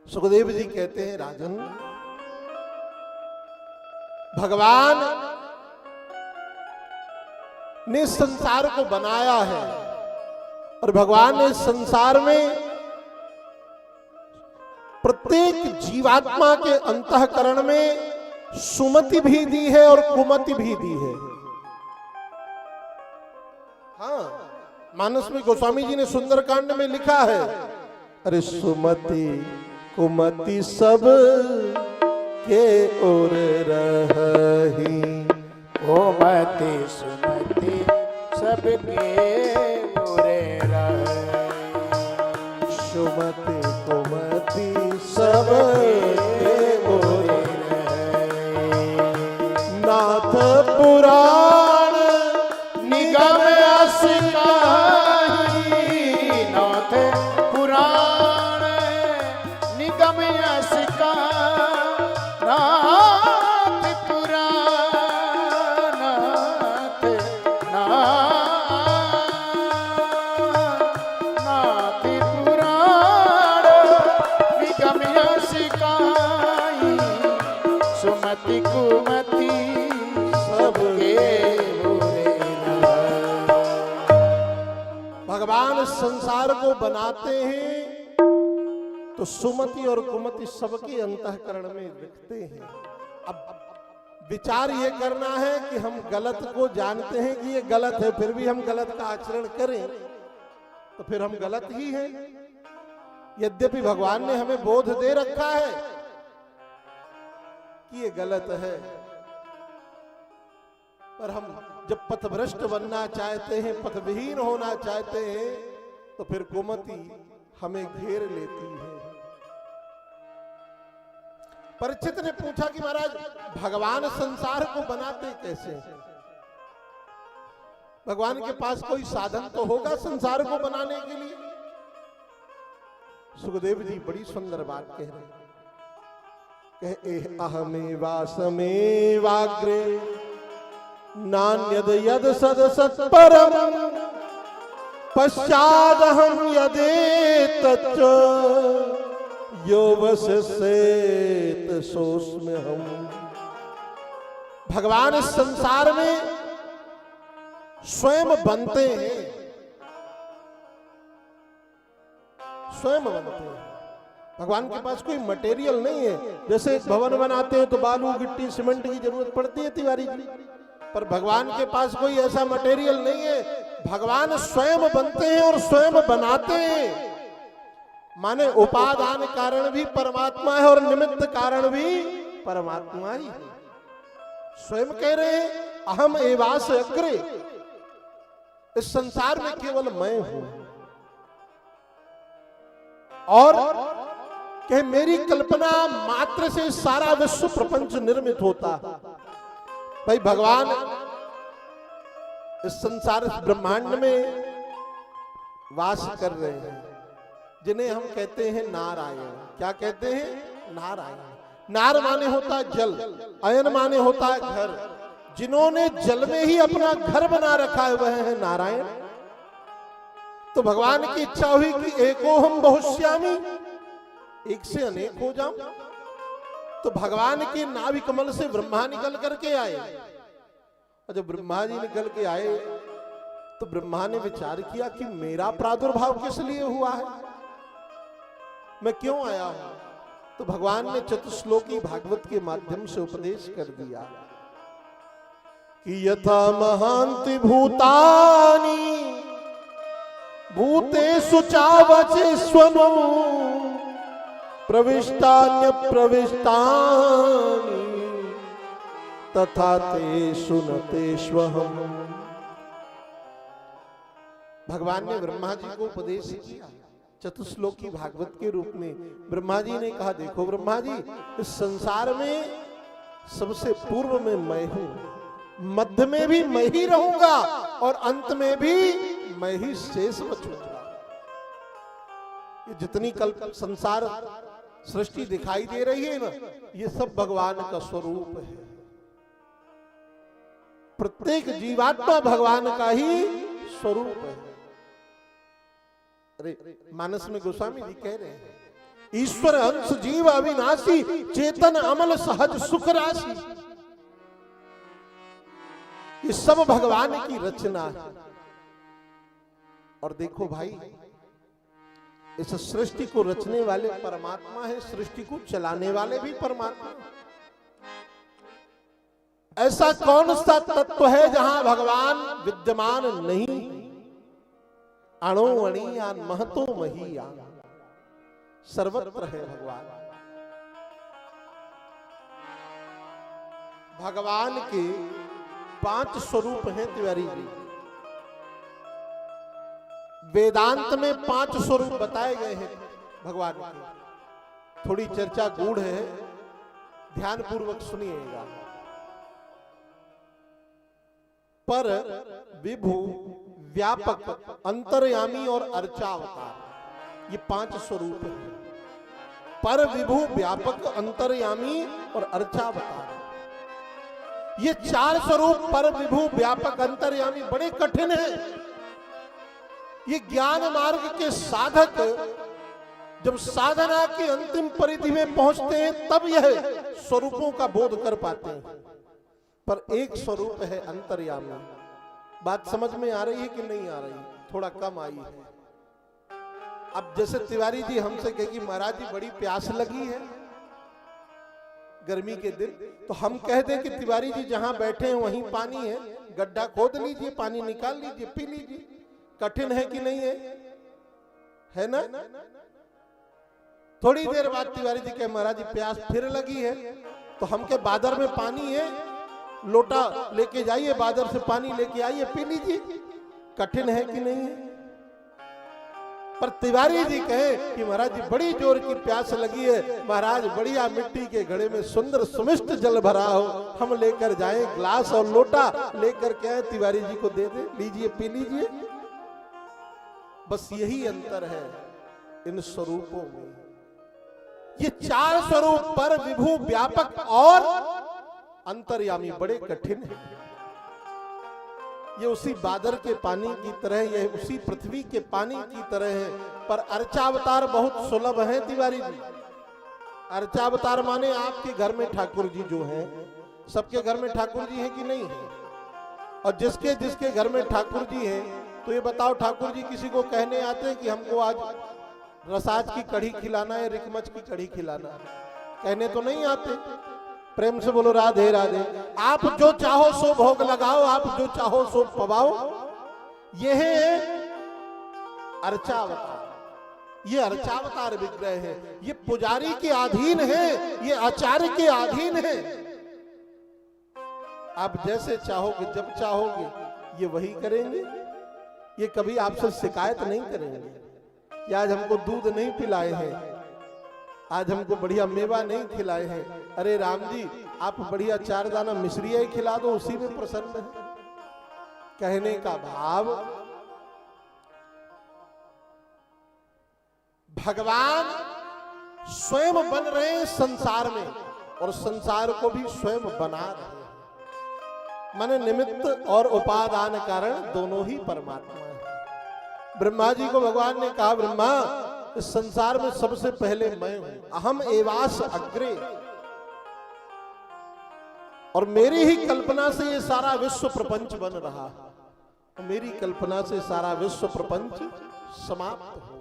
सुखदेव जी कहते हैं, राजन, भगवान ने संसार को बनाया है और भगवान ने संसार में प्रत्येक जीवात्मा के अंतःकरण में सुमति भी दी है और कुमति भी दी है। हाँ, मानस में गोस्वामी जी ने सुंदरकांड में लिखा है, अरे सुमति कुमति सब के ओर रही, कुमति सुमति सबके ओरे रहे, सुमति कुमति सब के ओर रही, नाथ पुराण निगम अस कही, नाथ पुराण निगम यश का, नाथ पुराण नाथ पुराण निगम यश काई, सुमति कुमति सबके ओरे रहे। भगवान संसार को बनाते हैं तो सुमति और कुमति सबके अंतःकरण में रखते हैं। अब विचार ये करना है कि हम गलत को जानते हैं कि ये गलत है, फिर भी हम गलत का आचरण करें तो फिर हम गलत ही हैं। यद्यपि भगवान ने हमें बोध दे रखा है कि ये गलत है, पर हम जब पथभ्रष्ट बनना चाहते हैं, पथविहीन होना चाहते हैं, तो फिर कुमति हमें घेर लेती है। परीक्षित ने पूछा कि महाराज, भगवान संसार को बनाते कैसे? भगवान के पास कोई साधन तो होगा संसार को बनाने के लिए। सुखदेव जी बड़ी सुंदर बात कह रहे हैं, कहे अहमेवासमेवाग्रे नान्यद यद सदसत् परम पश्चादहं यदेतच्च यो वसेत सोस्म्य हम। भगवान संसार में स्वयं बनते हैं, स्वयं बनते हैं। भगवान के पास कोई मटेरियल नहीं है। जैसे एक भवन बनाते हैं तो बालू गिट्टी सीमेंट की जरूरत पड़ती है तिवारी जी, पर भगवान के पास कोई ऐसा मटेरियल नहीं है। भगवान स्वयं बनते हैं और स्वयं बनाते हैं। माने उपादान कारण भी परमात्मा है और निमित्त कारण भी परमात्मा ही है। स्वयं कह रहे हैं अहम एवास अग्रे, इस संसार में केवल मैं हूं और कहे मेरी कल्पना मात्र से सारा विश्व प्रपंच निर्मित होता। भाई भगवान इस संसार ब्रह्मांड में वास कर रहे हैं, जिन्हें हम कहते हैं नारायण। क्या कहते हैं? नारायण। नार माने होता है जल, अयन माने होता है घर। जिन्होंने जल में ही अपना घर बना रखा है वह है नारायण। तो भगवान की इच्छा हुई कि एको हम बहुश्यामी, एक से अनेक हो जाऊं। तो भगवान के नाभि कमल से ब्रह्मा निकल करके आए, और जब ब्रह्मा जी निकल के आए तो ब्रह्मा ने विचार किया कि मेरा प्रादुर्भाव किस लिए हुआ है, मैं क्यों आया हूं। तो भगवान ने चतुश्लोकी भागवत के माध्यम से उपदेश कर दिया कि यथा महांति भूतानि भूतेषु चावचेष्वनु प्रविष्टान्य प्रविष्टानि तथा तेषु न तेष्वहम्। भगवान ने ब्रह्मा जी को उपदेश किया चतुश्लोकी भागवत के रूप में। ब्रह्मा जी ने कहा, देखो ब्रह्मा जी, इस संसार में सबसे पूर्व में मैं हूं, मध्य में भी मैं ही रहूंगा और अंत में भी मैं ही शेष बचूंगा। ये जितनी कल्प संसार सृष्टि दिखाई दे रही है ना, ये सब भगवान का स्वरूप है। प्रत्येक जीवात्मा भगवान का ही स्वरूप है। अरे मानस में गोस्वामी जी कह रहे हैं ईश्वर अंश जीव अविनाशी, चेतन अमल सहज सुख राशि। ये सब भगवान की रचना है। और देखो भाई, इस सृष्टि को रचने वाले परमात्मा है, सृष्टि को चलाने वाले भी परमात्मा। ऐसा कौन सा तत्व है जहां भगवान विद्यमान नहीं? अणो अणियान महतो महीयान, सर्वत्र है भगवान। भगवान के 5 स्वरूप हैं तिवारी जी। वेदांत में 5 स्वरूप बताए गए हैं भगवान के। थोड़ी चर्चा गूढ़ है, ध्यान पूर्वक सुनिएगा। पर, विभु, व्यापक, अंतर्यामी और अर्चावतार, ये 5 स्वरूप हैं। पर, विभु, व्यापक, अंतर्यामी और अर्चावतार, ये 4 स्वरूप पर, विभु, व्यापक, अंतर्यामी बड़े कठिन हैं। ये ज्ञान मार्ग के साधक जब साधना की अंतिम परिधि में पहुंचते हैं तब यह स्वरूपों का बोध कर पाते हैं। पर एक स्वरूप है अंतर्यामी। बात समझ में आ रही है कि नहीं आ रही? थोड़ा कम आई है। अब जैसे तिवारी जी हमसे कहे कि महाराज जी बड़ी प्यास लगी है गर्मी के दिन, तो हम कह दें कि तिवारी जी जहां बैठे हैं वहीं पानी है, गड्ढा खोद लीजिए, पानी निकाल लीजिए, पी लीजिए। कठिन है कि नहीं है ना? थोड़ी देर बाद तिवारी जी के महाराज जी प्यास फिर लगी है, तो हम के बादर में पानी है, लोटा लेके जाइए, बादर से पानी लेके आइए, पी लीजिए। कठिन है कि नहीं है? पर तिवारी जी कहे कि महाराज जी बड़ी जोर की प्यास लगी है, महाराज बढ़िया मिट्टी के घड़े में सुंदर सुमिष्ट जल भरा हो, हम लेकर जाएं, ग्लास और लोटा लेकर के आए, तिवारी जी को दे दे, लीजिए, पी लीजिए। बस यही अंतर है इन स्वरूपों में। ये 4 स्वरूप पर, विभु, व्यापक और अंतर्यामी बड़े कठिन है। ये उसी बादर के पानी की तरह, ये उसी पृथ्वी के पानी की तरह है। पर अर्चावतार बहुत सुलभ है तिवारी जी। अर्चावतार माने आपके घर में ठाकुर जी जो हैं, सबके घर में ठाकुर जी हैं कि नहीं है? और जिसके जिसके घर में ठाकुर जी हैं, तो ये बताओ, ठाकुर जी किसी को कहने आते हैं कि हमको आज रसाज की कढ़ी खिलाना है, रिकमच की कढ़ी खिलाना है? कहने तो नहीं आते। प्रेम से बोलो राधे राधे। आप जो चाहो सो भोग लगाओ, आप जो चाहो सो पवाओ। ये है अर्चावतार। ये अर्चावतार विग्रह है। ये पुजारी के अधीन है, ये आचार्य के अधीन है। आप जैसे चाहोगे, जब चाहोगे, ये वही करेंगे। ये कभी आपसे शिकायत नहीं करेंगे कि आज हमको दूध नहीं पिलाए हैं, आज हमको बढ़िया मेवा नहीं खिलाए हैं। अरे राम जी, आप बढ़िया 4 दाना मिश्रिया ही खिला दो, उसी में प्रसन्न है। कहने का भाव, भगवान स्वयं बन रहे हैं संसार में, और संसार को भी स्वयं बना रहे हैं। माने निमित्त और उपादान कारण दोनों ही परमात्मा है। ब्रह्मा जी को भगवान ने कहा, ब्रह्मा, इस संसार में सबसे पहले मैं हूं, अहम एवास अग्रे, और मेरी ही कल्पना से ये सारा विश्व प्रपंच बन रहा है। मेरी कल्पना से सारा विश्व प्रपंच समाप्त हो।